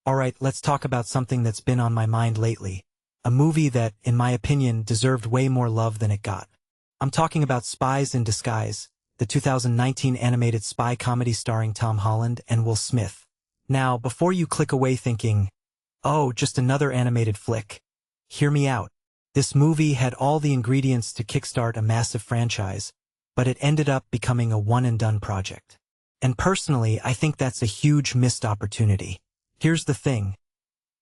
Alright, let's talk about something that's been on my mind lately. A movie that, in my opinion, deserved way more love than it got. I'm talking about Spies in Disguise, the 2019 animated spy comedy starring Tom Holland and Will Smith. Now, before you click away thinking, oh, just another animated flick, hear me out. This movie had all the ingredients to kickstart a massive franchise, but it ended up becoming a one-and-done project. And personally, I think that's a huge missed opportunity. Here's the thing.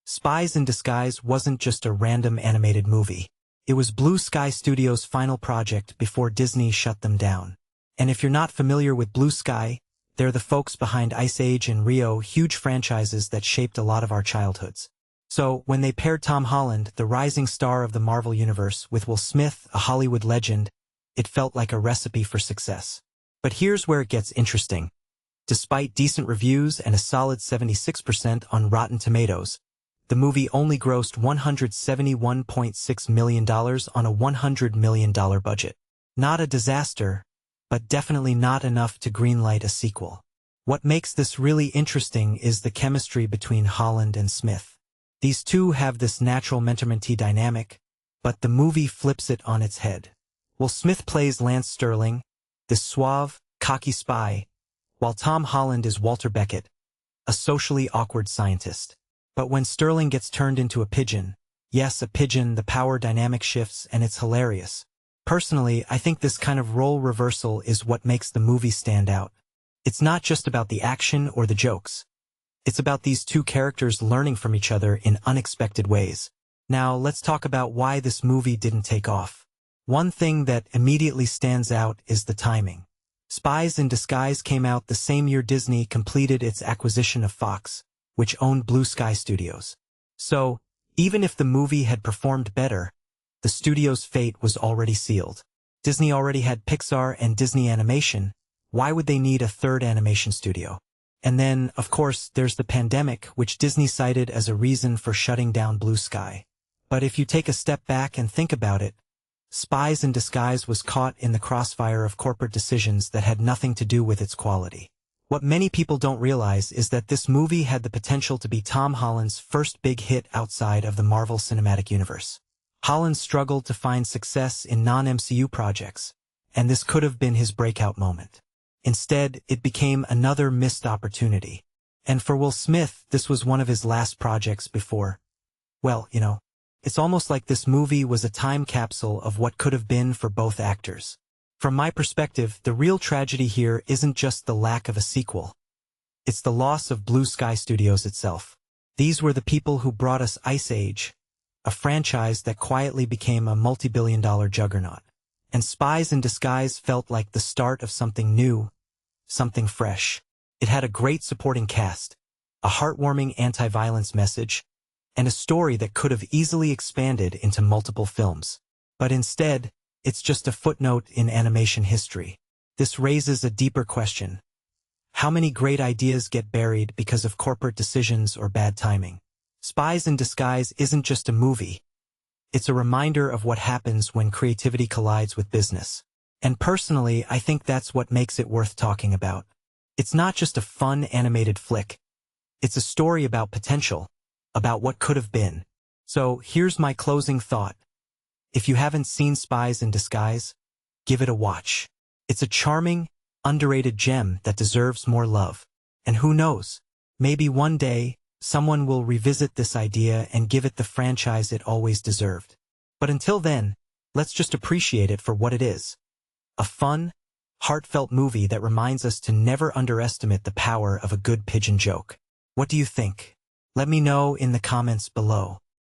Spies in Disguise wasn't just a random animated movie. It was Blue Sky Studios' final project before Disney shut them down. And if you're not familiar with Blue Sky, they're the folks behind Ice Age and Rio, huge franchises that shaped a lot of our childhoods. So, when they paired Tom Holland, the rising star of the Marvel Universe, with Will Smith, a Hollywood legend, it felt like a recipe for success. But here's where it gets interesting. Despite decent reviews and a solid 76% on Rotten Tomatoes, the movie only grossed $171.6 million on a $100 million budget. Not a disaster, but definitely not enough to greenlight a sequel. What makes this really interesting is the chemistry between Holland and Smith. These two have this natural mentor-mentee dynamic, but the movie flips it on its head. Will Smith plays Lance Sterling, this suave, cocky spy, while Tom Holland is Walter Beckett, a socially awkward scientist. But when Sterling gets turned into a pigeon, yes, a pigeon, the power dynamic shifts and it's hilarious. Personally, I think this kind of role reversal is what makes the movie stand out. It's not just about the action or the jokes. It's about these two characters learning from each other in unexpected ways. Now, let's talk about why this movie didn't take off. One thing that immediately stands out is the timing. Spies in Disguise came out the same year Disney completed its acquisition of Fox, which owned Blue Sky Studios. So, even if the movie had performed better, the studio's fate was already sealed. Disney already had Pixar and Disney Animation. Why would they need a third animation studio? And then, of course, there's the pandemic, which Disney cited as a reason for shutting down Blue Sky. But if you take a step back and think about it, Spies in Disguise was caught in the crossfire of corporate decisions that had nothing to do with its quality. What many people don't realize is that this movie had the potential to be Tom Holland's first big hit outside of the Marvel Cinematic Universe. Holland struggled to find success in non-MCU projects, and this could have been his breakout moment. Instead, it became another missed opportunity. And for Will Smith, this was one of his last projects before, well, it's almost like this movie was a time capsule of what could have been for both actors. From my perspective, the real tragedy here isn't just the lack of a sequel. It's the loss of Blue Sky Studios itself. These were the people who brought us Ice Age, a franchise that quietly became a multi-billion-dollar juggernaut. And Spies in Disguise felt like the start of something new, something fresh. It had a great supporting cast, a heartwarming anti-violence message, and a story that could have easily expanded into multiple films. But instead, it's just a footnote in animation history. This raises a deeper question. How many great ideas get buried because of corporate decisions or bad timing? Spies in Disguise isn't just a movie. It's a reminder of what happens when creativity collides with business. And personally, I think that's what makes it worth talking about. It's not just a fun animated flick. It's a story about potential, about what could have been. So here's my closing thought. If you haven't seen Spies in Disguise, give it a watch. It's a charming, underrated gem that deserves more love. And who knows, maybe one day, someone will revisit this idea and give it the franchise it always deserved. But until then, let's just appreciate it for what it is. A fun, heartfelt movie that reminds us to never underestimate the power of a good pigeon joke. What do you think? Let me know in the comments below.